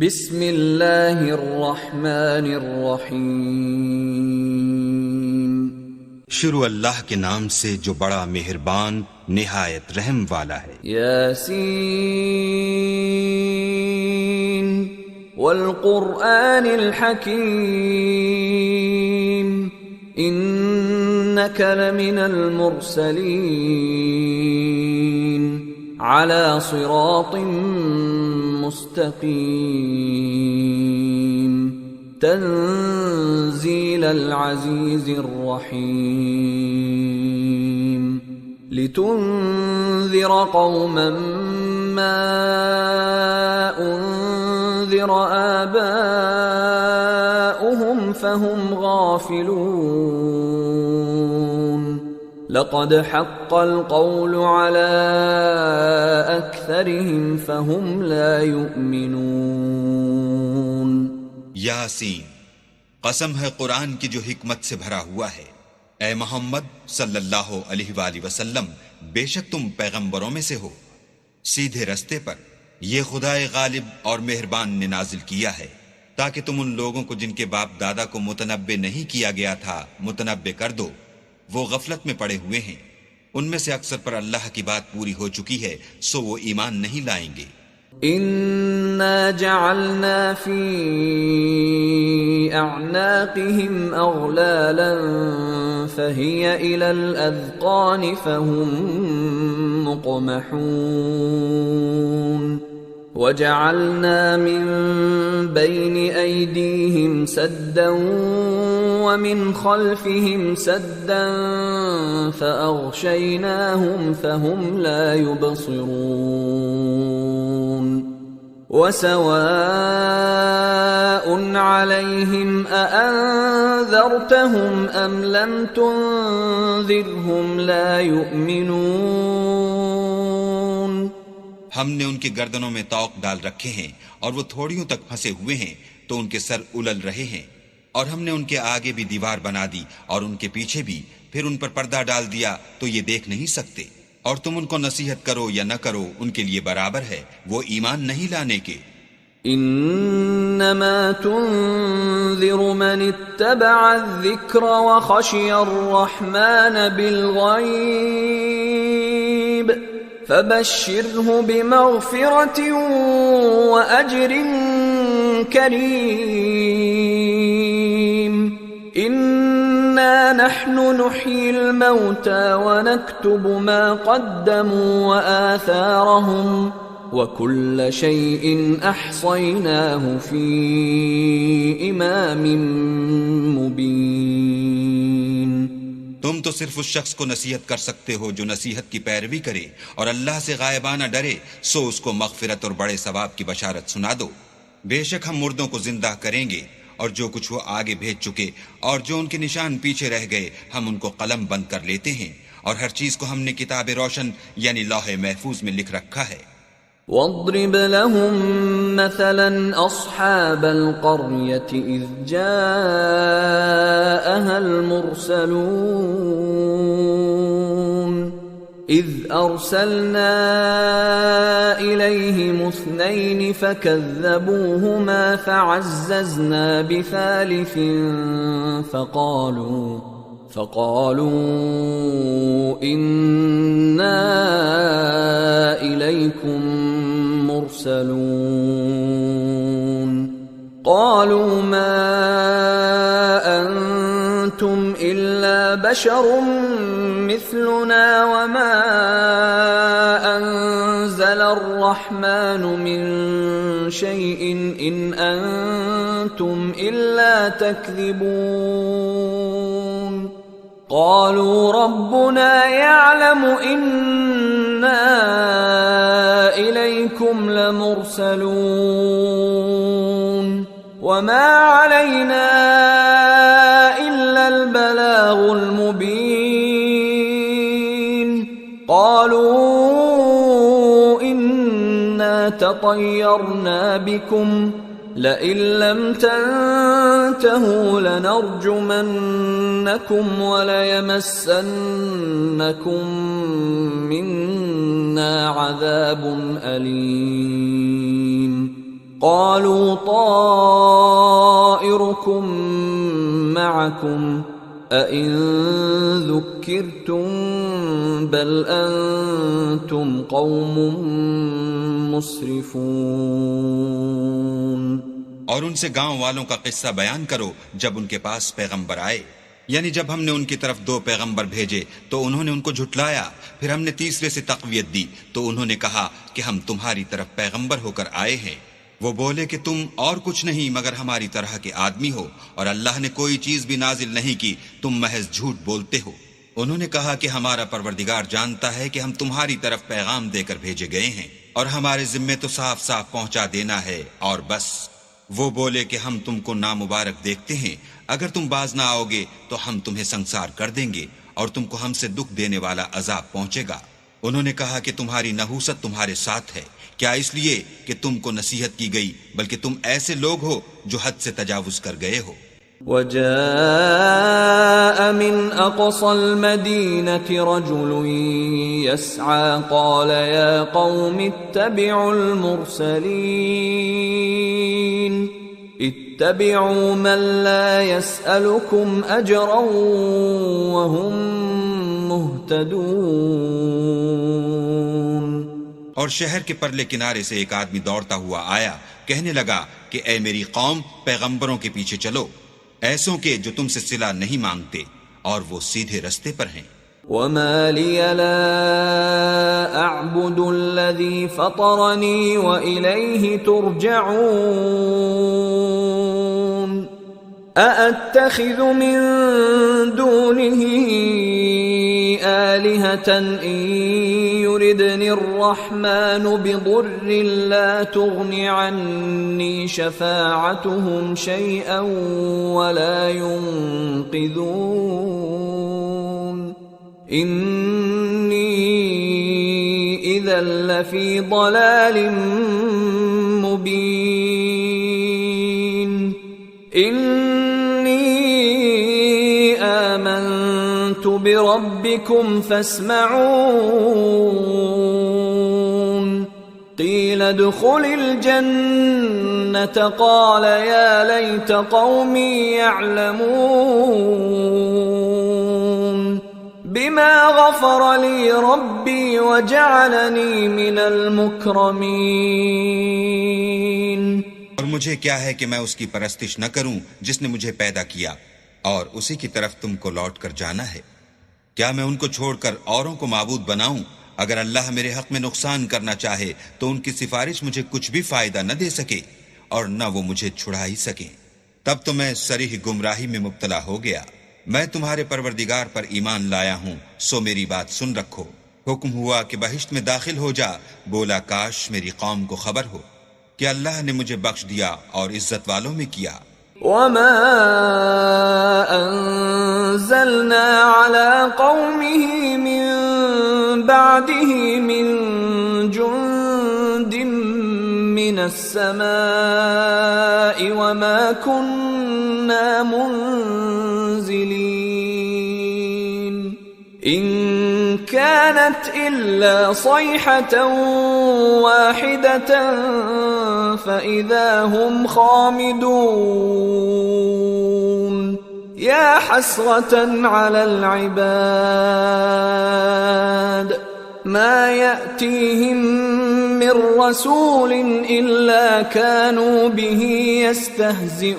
بسم اللہ الرحمن الرحیم۔ شروع اللہ کے نام سے جو بڑا مہربان نہایت رحم والا ہے۔ یاسین والقرآن الحکیم انک لمن المرسلین علی صراط مستقیم تنزیل العزیز الرحیم لتنذر قوما ما انذر آباؤهم فهم غافلون لقد حق القول على أكثرهم فهم لا يؤمنون۔ یاسین، قسم ہے قرآن کی جو حکمت سے بھرا ہوا ہے۔ اے محمد صلی اللہ علیہ وآلہ وسلم، بے شک تم پیغمبروں میں سے ہو، سیدھے رستے پر۔ یہ خدائے غالب اور مہربان نے نازل کیا ہے تاکہ تم ان لوگوں کو جن کے باپ دادا کو متنبع نہیں کیا گیا تھا متنبع کر دو۔ وہ غفلت میں پڑے ہوئے ہیں، ان میں سے اکثر پر اللہ کی بات پوری ہو چکی ہے، سو وہ ایمان نہیں لائیں گے۔ اِنَّا جَعَلْنَا فِي أَعْنَاقِهِمْ أَغْلَالًا فَهِيَ إِلَى الْأَذْقَانِ فَهُمْ مُقْمَحُونَ وَجَعَلْنَا مِن بَيْنِ أَيْدِيهِمْ سَدًّا وَمِنْ خَلْفِهِمْ سَدًّا فَأَغْشَيْنَاهُمْ فَهُمْ لَا يُبْصِرُونَ وَسَوَاءٌ عَلَيْهِمْ أَأَنذَرْتَهُمْ أَمْ لَمْ تُنذِرْهُمْ لَا يُؤْمِنُونَ۔ ہم نے ان کی گردنوں میں طوق ڈال رکھے ہیں اور وہ تھوڑیوں تک پھنسے ہوئے ہیں تو ان کے سر الل رہے ہیں، اور ہم نے ان کے آگے بھی دیوار بنا دی اور ان کے پیچھے بھی، پھر ان پر پردہ ڈال دیا تو یہ دیکھ نہیں سکتے۔ اور تم ان کو نصیحت کرو یا نہ کرو ان کے لیے برابر ہے، وہ ایمان نہیں لانے کے۔ انما تنذر من اتبع الذکر وخشی الرحمن بالغیب فبشره بمغفرة وأجر كريم۔ إنا نحن نحيي الموتى ونكتب ما قدموا وآثارهم وكل شيء أحصيناه في إمام مبين۔ تم تو صرف اس شخص کو نصیحت کر سکتے ہو جو نصیحت کی پیروی کرے اور اللہ سے غائبانہ ڈرے، سو اس کو مغفرت اور بڑے ثواب کی بشارت سنا دو۔ بے شک ہم مردوں کو زندہ کریں گے، اور جو کچھ وہ آگے بھیج چکے اور جو ان کے نشان پیچھے رہ گئے ہم ان کو قلم بند کر لیتے ہیں، اور ہر چیز کو ہم نے کتاب روشن یعنی لوح محفوظ میں لکھ رکھا ہے۔ واضرب لهم مثلا أصحاب القرية إذ جاءها المرسلون إذ أرسلنا إليهم اثنين فكذبوهما فعززنا بثالث فقالوا إنا إليكم مرسلون قالوا ما أنتم إلا بشر مثلنا وما أنزل الرحمن من شيء إن أنتم إلا تكذبون قالوا ربنا يعلم إنا إليكم لمرسلون وما علينا إلا البلاغ المبين قالوا إنا تطيرنا بكم لئن لم تنتهوا لنرجمنكم وليمسنكم منا عذاب أليم قالوا طائركم معكم أئن ذكرتم بل أنتم قوم مسرفون. اور ان سے گاؤں والوں کا قصہ بیان کرو جب ان کے پاس پیغمبر آئے، یعنی جب ہم نے ان کی طرف 2 پیغمبر بھیجے تو انہوں نے ان کو جھٹلایا، پھر ہم نے تیسرے سے تقویت دی تو انہوں نے کہا کہ ہم تمہاری طرف پیغمبر ہو کر آئے ہیں. وہ بولے کہ تم اور کچھ نہیں مگر ہماری طرح کے آدمی ہو، اور اللہ نے کوئی چیز بھی نازل نہیں کی، تم محض جھوٹ بولتے ہو. انہوں نے کہا کہ ہمارا پروردگار جانتا ہے کہ ہم تمہاری طرف پیغام دے کر بھیجے گئے ہیں، اور ہمارے ذمے تو صاف صاف پہنچا دینا ہے اور بس. وہ بولے کہ ہم تم کو نامبارک دیکھتے ہیں، اگر تم باز نہ آؤ گے تو ہم تمہیں سنسار کر دیں گے اور تم کو ہم سے دکھ دینے والا عذاب پہنچے گا. انہوں نے کہا کہ تمہاری نحوست تمہارے ساتھ ہے، کیا اس لیے کہ تم کو نصیحت کی گئی، بلکہ تم ایسے لوگ ہو جو حد سے تجاوز کر گئے ہو. وجاء من أقصى المدينة رجل يسعى قال يا قوم اتبعوا المرسلين اتبعوا من لا يسألكم أجرا وهم مهتدون. اور شہر کے پرلے کنارے سے ایک آدمی دوڑتا ہوا آیا، کہنے لگا کہ اے میری قوم، پیغمبروں کے پیچھے چلو، ایسوں کے جو تم سے صلہ نہیں مانگتے اور وہ سیدھے رستے پر ہیں. وما لي لا أعبد الذي فطرني وإليه ترجعون. أأتخذ من دونه آلهة إن يردني الرحمن بضر لا تغن عني شفاعتهم شيئا ولا ينقذون. إني إذا لفي ضلال مبين. إني آمنت بربكم فاسمعون. قيل ادخل الجنة قال يا ليت قومي يعلمون بما غفر لي ربي وجعلني من المكرمين. اور مجھے کیا ہے کہ میں اس کی پرستش نہ کروں جس نے مجھے پیدا کیا، اور اسی کی طرف تم کو لوٹ کر جانا ہے. کیا میں ان کو چھوڑ کر اوروں کو معبود بناؤں؟ اگر اللہ میرے حق میں نقصان کرنا چاہے تو ان کی سفارش مجھے کچھ بھی فائدہ نہ دے سکے اور نہ وہ مجھے چھڑا ہی سکیں. تب تو میں صریح گمراہی میں مبتلا ہو گیا. میں تمہارے پروردگار پر ایمان لایا ہوں، سو میری بات سن رکھو. حکم ہوا کہ بہشت میں داخل ہو جا. بولا کاش میری قوم کو خبر ہو کہ اللہ نے مجھے بخش دیا اور عزت والوں میں کیا. وما أنزلنا على قومه من بعده من جند من السماء وما كنا منزلين. إن كانت إلا صيحة واحدة فإذا هم خامدون. يا حسرة على العباد ما يأتيهم من رسول إلا كانوا به يستهزئون.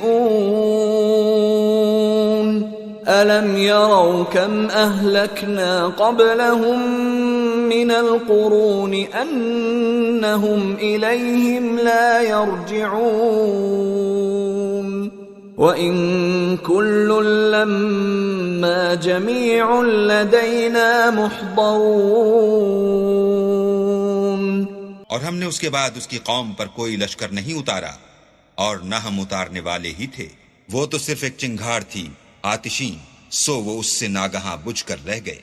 ألم يروا كم أهلكنا قبلهم من القرون أنهم إليهم لا يرجعون. وَإِن كُلٌّ لَّمَّا جَمِيعٌ لَّدَيْنَا مُحْضَرُونَ. اور ہم نے اس کے بعد اس کی قوم پر کوئی لشکر نہیں اتارا اور نہ ہم اتارنے والے ہی تھے. وہ تو صرف ایک چنگھاڑ تھی آتشین، سو وہ اس سے ناگہاں بجھ کر رہ گئے.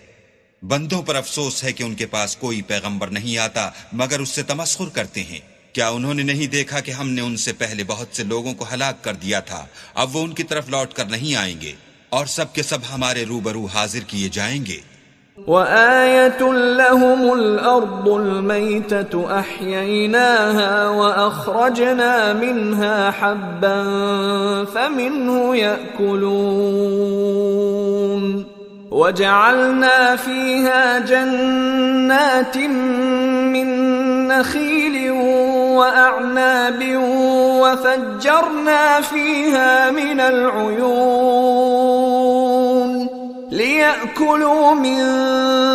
بندوں پر افسوس ہے کہ ان کے پاس کوئی پیغمبر نہیں آتا مگر اس سے تمسخر کرتے ہیں. کیا انہوں نے نہیں دیکھا کہ ہم نے ان سے پہلے بہت سے لوگوں کو ہلاک کر دیا تھا؟ اب وہ ان کی طرف لوٹ کر نہیں آئیں گے اور سب کے سب ہمارے روبرو حاضر کیے جائیں گے. وآية لهم الأرض الميتة أحييناها وأخرجنا منها حبا فمنه يأكلون وجعلنا فيها جنات من نخيل وأعناب وفجرنا فيها من العيون ليأكلوا من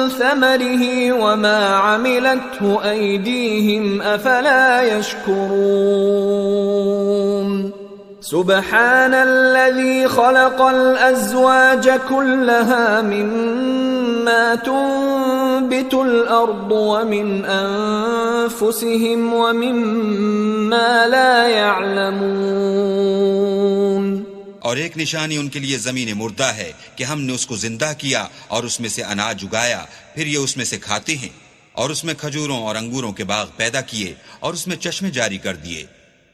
ثمره وما عملته أيديهم أفلا يشكرون سبحان الذي خلق الأزواج كلها مما تنبت الأرض ومن أنفسهم ومما لا يعلمون. اور ایک نشانی ان کے لیے زمین مردہ ہے کہ ہم نے اس کو زندہ کیا اور اس میں سے اناج اگایا، پھر یہ اس میں سے کھاتے ہیں، اور اس میں کھجوروں اور انگوروں کے باغ پیدا کیے اور اس میں چشمے جاری کر دیے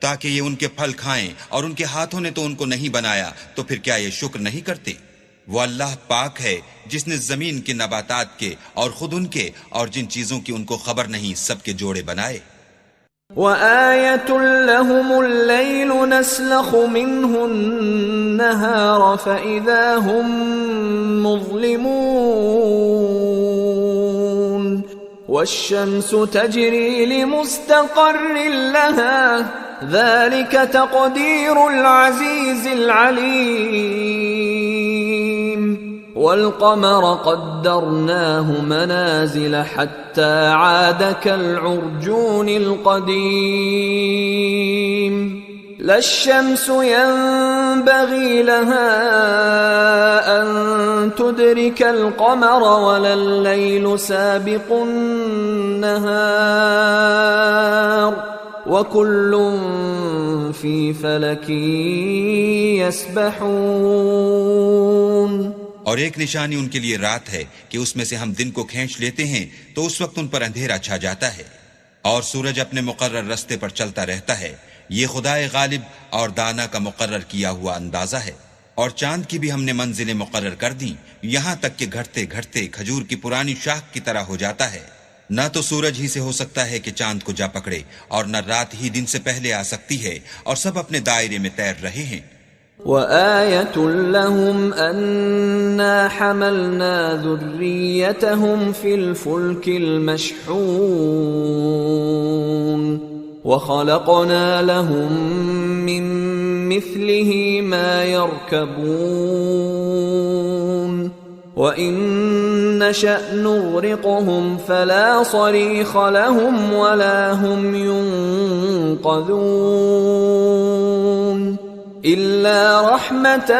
تاکہ یہ ان کے پھل کھائیں، اور ان کے ہاتھوں نے تو ان کو نہیں بنایا، تو پھر کیا یہ شکر نہیں کرتے؟ وہ اللہ پاک ہے جس نے زمین کے نباتات کے اور خود ان کے اور جن چیزوں کی ان کو خبر نہیں سب کے جوڑے بنائے. وآية لهم الليل نسلخ منه النهار فإذا هم مظلمون والشمس تجري لمستقر لها ذلك تقدير العزيز العليم. والقمر قدرناه منازل حتى عاد كالعرجون القديم. لا الشمس ينبغي لها أن تدرك القمر ولا الليل سابق النهار وكل في فلك يسبحون. اور ایک نشانی ان کے لیے رات ہے کہ اس میں سے ہم دن کو کھینچ لیتے ہیں تو اس وقت ان پر اندھیرا چھا جاتا ہے، اور سورج اپنے مقرر رستے پر چلتا رہتا ہے. یہ خدائے غالب اور دانا کا مقرر کیا ہوا اندازہ ہے. اور چاند کی بھی ہم نے منزلیں مقرر کر دیں، یہاں تک کہ گھٹتے گھٹتے کھجور کی پرانی شاخ کی طرح ہو جاتا ہے. نہ تو سورج ہی سے ہو سکتا ہے کہ چاند کو جا پکڑے، اور نہ رات ہی دن سے پہلے آ سکتی ہے، اور سب اپنے دائرے میں تیر رہے ہیں. وآية لهم أنا حملنا ذريتهم في الفلك المشحون وخلقنا لهم من مثله ما يركبون وإن نشأ نغرقهم فلا صريخ لهم ولا هم ينقذون إلا رحمة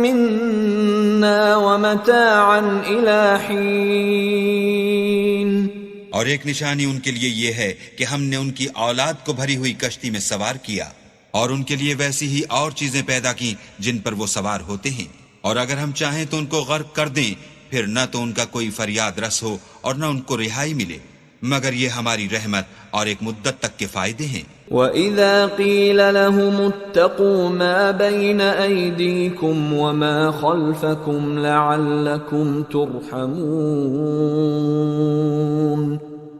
منا ومتاعا إلى حين. اور ایک نشانی ان کے لیے یہ ہے کہ ہم نے ان کی اولاد کو بھری ہوئی کشتی میں سوار کیا، اور ان کے لیے ویسی ہی اور چیزیں پیدا کی جن پر وہ سوار ہوتے ہیں، اور اگر ہم چاہیں تو ان کو غرق کر دیں، پھر نہ تو ان کا کوئی فریاد رس ہو اور نہ ان کو رہائی ملے، مگر یہ ہماری رحمت اور ایک مدت تک کے فائدے ہیں. وَإِذَا قِيلَ لَهُمُ اتَّقُوا مَا بَيْنَ أَيْدِيكُمْ وَمَا خَلْفَكُمْ لَعَلَّكُمْ تُرْحَمُونَ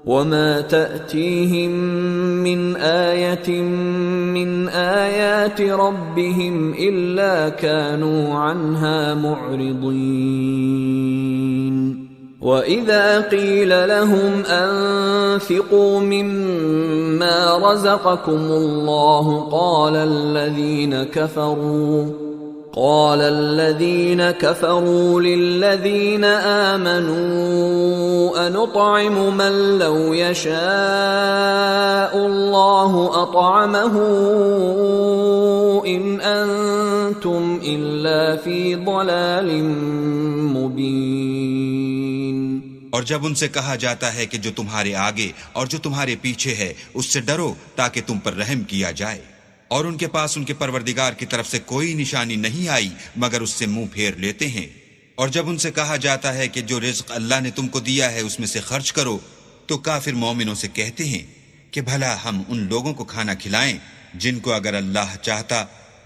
وَمَا تَأْتِيهِمْ مِنْ آيَةٍ مِنْ آيَاتِ رَبِّهِمْ إِلَّا كَانُوا عَنْهَا مُعْرِضِينَ. وَإِذَا قِيلَ لَهُمْ أَنفِقُوا مِمَّا رَزَقَكُمُ اللَّهُ قَالَ الَّذِينَ كَفَرُوا لِلَّذِينَ آمَنُوا أَنُطْعِمُ مَن لَّوْ يَشَاءُ اللَّهُ أَطْعَمَهُ إِنْ أَنتُمْ إِلَّا فِي ضَلَالٍ مُّبِينٍ. اور جب ان سے کہا جاتا ہے کہ جو تمہارے آگے اور جو تمہارے پیچھے ہے اس سے ڈرو تاکہ تم پر رحم کیا جائے، اور ان کے پاس ان کے پروردگار کی طرف سے کوئی نشانی نہیں آئی مگر اس سے منہ پھیر لیتے ہیں. اور جب ان سے کہا جاتا ہے کہ جو رزق اللہ نے تم کو دیا ہے اس میں سے خرچ کرو، تو کافر مومنوں سے کہتے ہیں کہ بھلا ہم ان لوگوں کو کھانا کھلائیں جن کو اگر اللہ چاہتا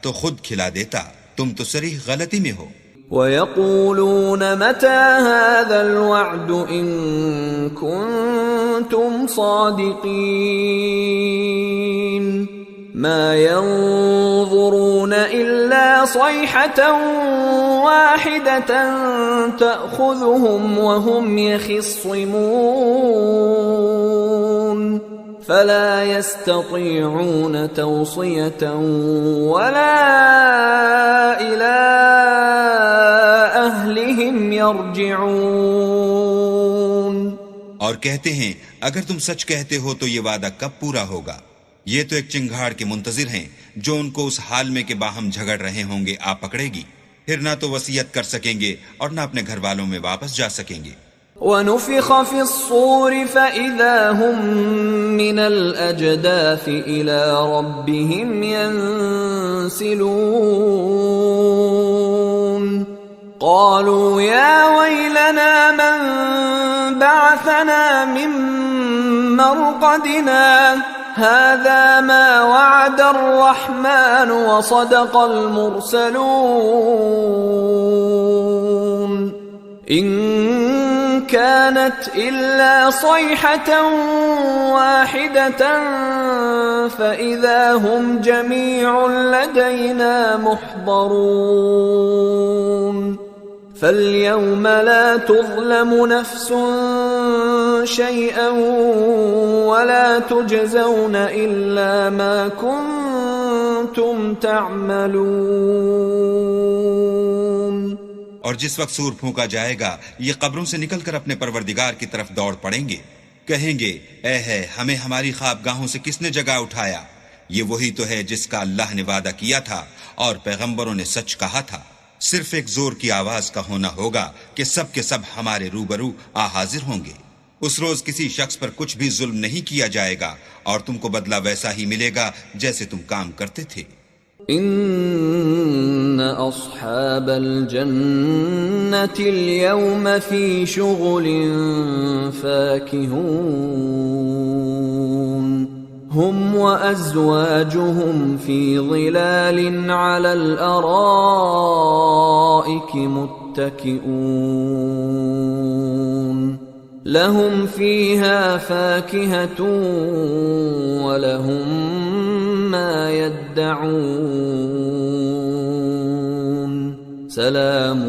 تو خود کھلا دیتا، تم تو صریح غلطی میں ہو. وَيَقُولُونَ مَتَى هَذَا الْوَعْدُ إِن كُنتُمْ صَادِقِينَ مَا يَنظُرُونَ إِلَّا صَيْحَةً وَاحِدَةً تَأْخُذُهُمْ وَهُمْ يَخِصِّمُونَ فَلَا يَسْتَطِيعُونَ تَوْصِيَةً وَلَا إِلَىٰ أَهْلِهِمْ يَرْجِعُونَ۔ اور کہتے ہیں اگر تم سچ کہتے ہو تو یہ وعدہ کب پورا ہوگا؟ یہ تو ایک چنگھاڑ کے منتظر ہیں جو ان کو اس حال میں کہ باہم جھگڑ رہے ہوں گے آ پکڑے گی، پھر نہ تو وصیت کر سکیں گے اور نہ اپنے گھر والوں میں واپس جا سکیں گے۔ وَنُفِخَ فِي الصُّورِ فَإِذَا هُم مِّنَ الْأَجْدَاثِ إِلَىٰ رَبِّهِمْ يَنسِلُونَ قَالُوا يَا وَيْلَنَا مَن بَعَثَنَا مِن مَّرْقَدِنَا هَٰذَا مَا وَعَدَ الرَّحْمَٰنُ وَصَدَقَ الْمُرْسَلُونَ إِن كَانَتْ إِلَّا صَيْحَةً وَاحِدَةً فَإِذَا هُمْ جَمِيعٌ لَدَيْنَا مُحْضَرُونَ فَالْيَوْمَ لَا تُظْلَمُ نَفْسٌ شَيْئًا وَلَا تُجْزَوْنَ إِلَّا مَا كُنتُمْ تَعْمَلُونَ۔ اور جس وقت سور پھونکا جائے گا یہ قبروں سے نکل کر اپنے پروردگار کی طرف دوڑ پڑیں گے، کہیں گے اے ہے ہمیں ہماری خوابگاہوں سے کس نے جگا اٹھایا؟ یہ وہی تو ہے جس کا اللہ نے وعدہ کیا تھا اور پیغمبروں نے سچ کہا تھا۔ صرف ایک زور کی آواز کا ہونا ہوگا کہ سب کے سب ہمارے روبرو حاضر ہوں گے۔ اس روز کسی شخص پر کچھ بھی ظلم نہیں کیا جائے گا اور تم کو بدلہ ویسا ہی ملے گا جیسے تم کام کرتے تھے۔ ان اصحاب الجنة اليوم في شغل فاكهون هم وازواجهم في ظلال على الارائك متكئون لهم فيها فاكهة ولهم ما يدعون سلام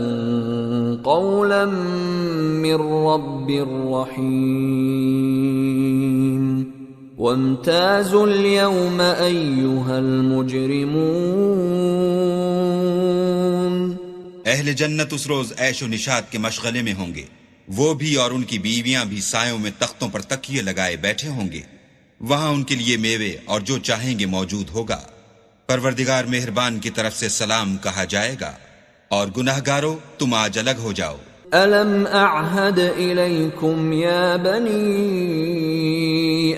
قولا من رب رحيم وامتازوا اليوم أيها المجرمون۔ اہل جنت اس روز عیش و نشاط کے مشغلے میں ہوں گے، وہ بھی اور ان کی بیویاں بھی سایوں میں تختوں پر تکیے لگائے بیٹھے ہوں گے، وہاں ان کے لیے میوے اور جو چاہیں گے موجود ہوگا۔ پروردگار مہربان کی طرف سے سلام کہا جائے گا، اور گناہگارو تم آج الگ ہو جاؤ۔ أَلَمْ أَعْهَدْ إِلَيْكُمْ يَا بَنِي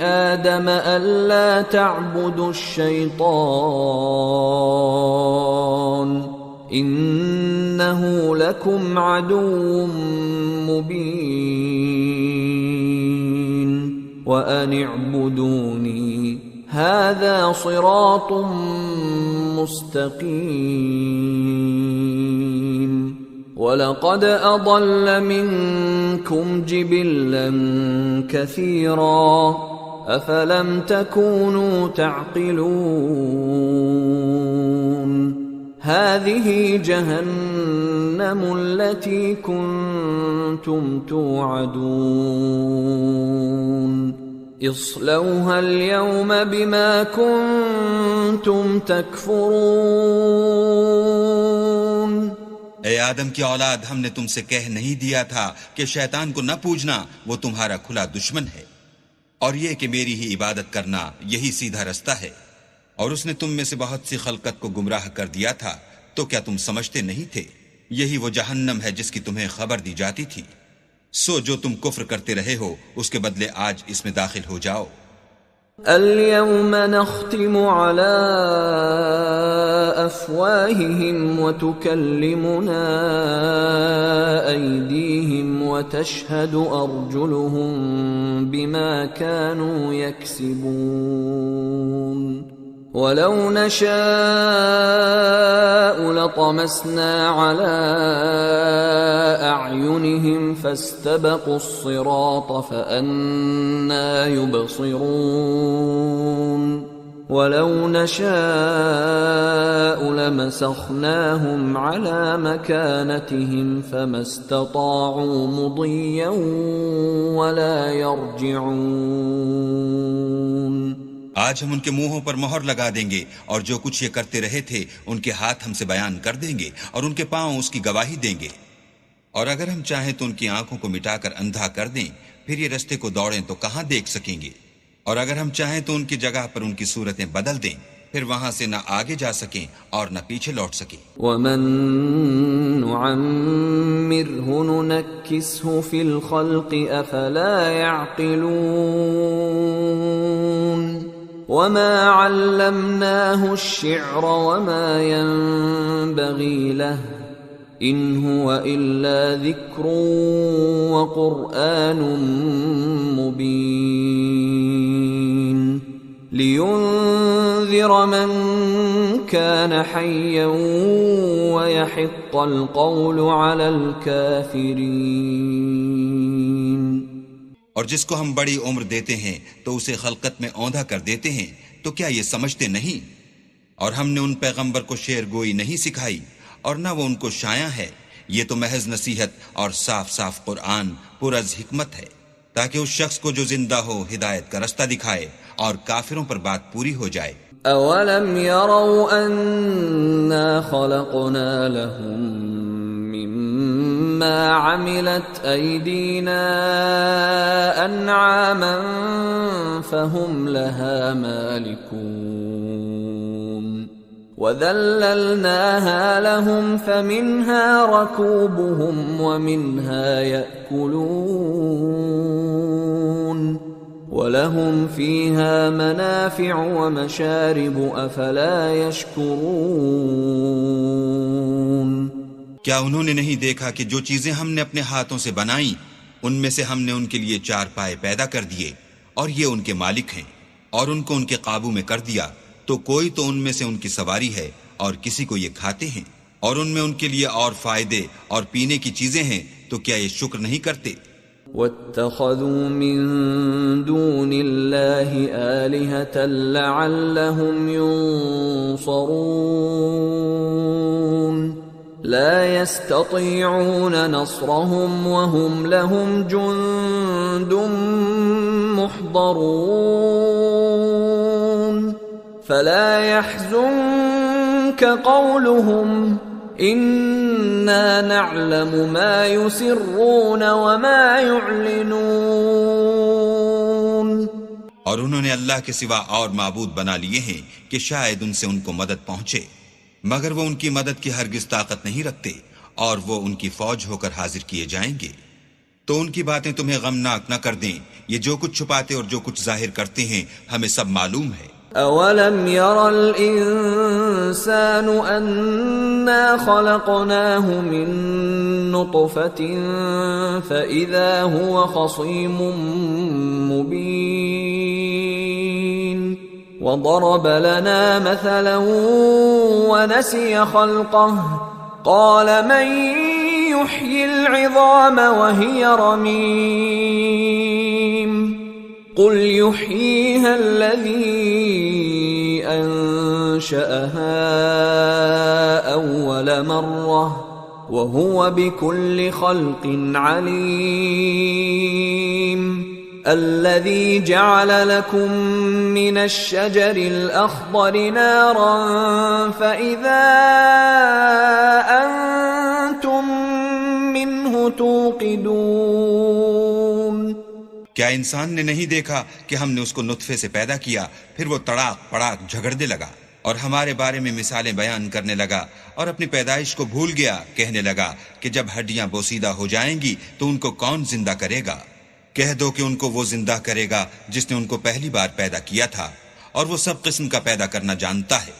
آدَمَ أَلَّا تَعْبُدُوا الشَّيْطَانَ إِنَّهُ لَكُمْ عَدُوٌّ مُّبِينٌ وَأَنِ اعْبُدُونِي هَذَا صِرَاطٌ مُّسْتَقِيمٌ وَلَقَدْ أَضَلَّ مِنكُمْ جِبِلًّا كَثِيرًا أَفَلَمْ تَكُونُوا تَعْقِلُونَ هَذِهِ جَهَنَّمُ الَّتِي كُنتُمْ تُوعَدُونَ اصْلَوْهَا الْيَوْمَ بِمَا كُنتُمْ تَكْفُرُونَ۔ اے آدم کی اولاد، ہم نے تم سے کہہ نہیں دیا تھا کہ شیطان کو نہ پوجنا، وہ تمہارا کھلا دشمن ہے، اور یہ کہ میری ہی عبادت کرنا یہی سیدھا رستہ ہے، اور اس نے تم میں سے بہت سی خلقت کو گمراہ کر دیا تھا، تو کیا تم سمجھتے نہیں تھے؟ یہی وہ جہنم ہے جس کی تمہیں خبر دی جاتی تھی، سو جو تم کفر کرتے رہے ہو اس کے بدلے آج اس میں داخل ہو جاؤ۔ اليوم نختم على أفواههم وتكلمنا أيديهم وتشهد أرجلهم بما كانوا يكسبون وَلَوْ نَشَاءُ لَطَمَسْنَا عَلَىٰ أَعْيُنِهِمْ فَاسْتَبَقُوا الصِّرَاطَ فَأَنَّىٰ يُبْصِرُونَ وَلَوْ نَشَاءُ لَمَسَخْنَاهُمْ عَلَىٰ مَكَانَتِهِمْ فَمَا اسْتَطَاعُوا مُضِيًّا وَلَا يَرْجِعُونَ آج ہم ان کے منہوں پر مہر لگا دیں گے، اور جو کچھ یہ کرتے رہے تھے ان کے ہاتھ ہم سے بیان کر دیں گے، اور ان کے پاؤں اس کی گواہی دیں گے۔ اور اگر ہم چاہیں تو ان کی آنکھوں کو مٹا کر اندھا کر دیں، پھر یہ رستے کو دوڑیں تو کہاں دیکھ سکیں گے؟ اور اگر ہم چاہیں تو ان کی جگہ پر ان کی صورتیں بدل دیں، پھر وہاں سے نہ آگے جا سکیں اور نہ پیچھے لوٹ سکیں۔ وَمَن نُعَمِّرْهُ نُنَكِّسْهُ فِي الْخَلْقِ أَفَلَا يَعْقِلُونَ وَمَا عَلَّمْنَاهُ الشِّعْرَ وَمَا يَنبَغِي لَهُ إِنْ هُوَ إِلَّا ذِكْرٌ وَقُرْآنٌ مُبِينٌ لِيُنذِرَ مَن كَانَ حَيًّا وَيَحِقَّ الْقَوْلُ عَلَى الْكَافِرِينَ۔ اور جس کو ہم بڑی عمر دیتے ہیں تو اسے خلقت میں اوندھا کر دیتے ہیں، تو کیا یہ سمجھتے نہیں؟ اور ہم نے ان پیغمبر کو شعر گوئی نہیں سکھائی، اور نہ وہ ان کو شایع ہے۔ یہ تو محض نصیحت اور صاف صاف قرآن پر از حکمت ہے، تاکہ اس شخص کو جو زندہ ہو ہدایت کا رستہ دکھائے اور کافروں پر بات پوری ہو جائے۔ اولم يروا انا خلقنا لهم مما عملت ايدينا انعاما فهم لها مالكون وذللناها لهم فمنها ركوبهم ومنها يأكلون وَلَهُمْ فِيهَا مَنَافِعُ وَمَشَارِبُ أَفَلَا يَشْكُرُونَ۔ کیا انہوں نے نہیں دیکھا کہ جو چیزیں ہم نے اپنے ہاتھوں سے بنائیں ان میں سے ہم نے ان کے لیے 4 پائے پیدا کر دیے، اور یہ ان کے مالک ہیں، اور ان کو ان کے قابو میں کر دیا، تو کوئی تو ان میں سے ان کی سواری ہے اور کسی کو یہ کھاتے ہیں، اور ان میں ان کے لیے اور فائدے اور پینے کی چیزیں ہیں، تو کیا یہ شکر نہیں کرتے؟ وَاتَّخَذُوا مِن دُونِ اللَّهِ آلِهَةً لَعَلَّهُمْ يُنصَرُونَ لَا يَسْتَطِيعُونَ نَصْرَهُمْ وَهُمْ لَهُمْ جُندٌ مُحْضَرُونَ فَلَا يَحْزُنكَ قَوْلُهُمْ اِنَّا نَعْلَمُ مَا يُسِرُّونَ وَمَا يُعْلِنُونَ۔ اور انہوں نے اللہ کے سوا اور معبود بنا لیے ہیں کہ شاید ان سے ان کو مدد پہنچے، مگر وہ ان کی مدد کی ہرگز طاقت نہیں رکھتے، اور وہ ان کی فوج ہو کر حاضر کیے جائیں گے۔ تو ان کی باتیں تمہیں غمناک نہ کر دیں، یہ جو کچھ چھپاتے اور جو کچھ ظاہر کرتے ہیں ہمیں سب معلوم ہے۔ اولم ير الانسان انا خلقناه من نطفة فاذا هو خصيم مبين وضرب لنا مثلا ونسي خلقه قال من يحيي العظام وهي رميم قل يحييها الذي أنشأها أول مرة وهو بكل خلق عليم الذي جعل لكم من الشجر الأخضر نارا فإذا أنتم منه توقدون۔ کیا انسان نے نہیں دیکھا کہ ہم نے اس کو نطفے سے پیدا کیا، پھر وہ تڑاک پڑاک جھگڑنے لگا اور ہمارے بارے میں مثالیں بیان کرنے لگا، اور اپنی پیدائش کو بھول گیا، کہنے لگا کہ جب ہڈیاں بوسیدہ ہو جائیں گی تو ان کو کون زندہ کرے گا؟ کہہ دو کہ ان کو وہ زندہ کرے گا جس نے ان کو پہلی بار پیدا کیا تھا، اور وہ سب قسم کا پیدا کرنا جانتا ہے،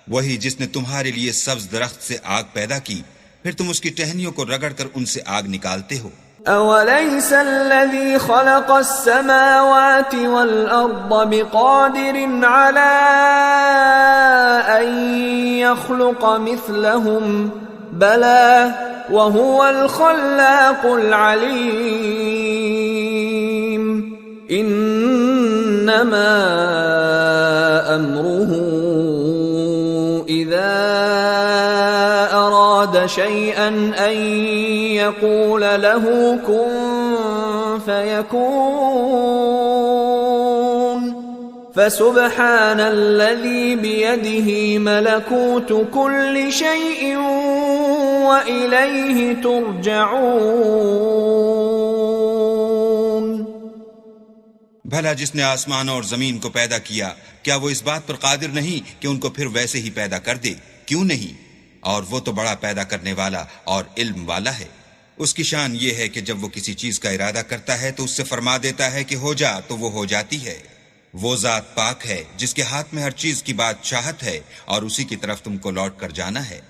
وہی جس نے تمہارے لیے سبز درخت سے آگ پیدا کی، پھر تم اس کی ٹہنیوں کو رگڑ کر ان سے آگ نکالتے ہو۔ أوليس الذي خلق السماوات والأرض بقادر على أن يخلق مثلهم بلى وهو الخلاق العليم إنما أمره إذا أراد شيئا أن يقول له كن فيكون فسبحان الذي بيده ملكوت كل شيء وإليه ترجعون. بھلا جس نے آسمانوں اور زمین کو پیدا کیا کیا وہ اس بات پر قادر نہیں کہ ان کو پھر ویسے ہی پیدا کر دے؟ کیوں نہیں؟ اور وہ تو بڑا پیدا کرنے والا اور علم والا ہے. اس کی شان یہ ہے کہ جب وہ کسی چیز کا ارادہ کرتا ہے تو اس سے فرما دیتا ہے کہ ہو جا تو وہ ہو جاتی ہے. وہ ذات پاک ہے جس کے ہاتھ میں ہر چیز کی بادشاہت ہے اور اسی کی طرف تم کو لوٹ کر جانا ہے.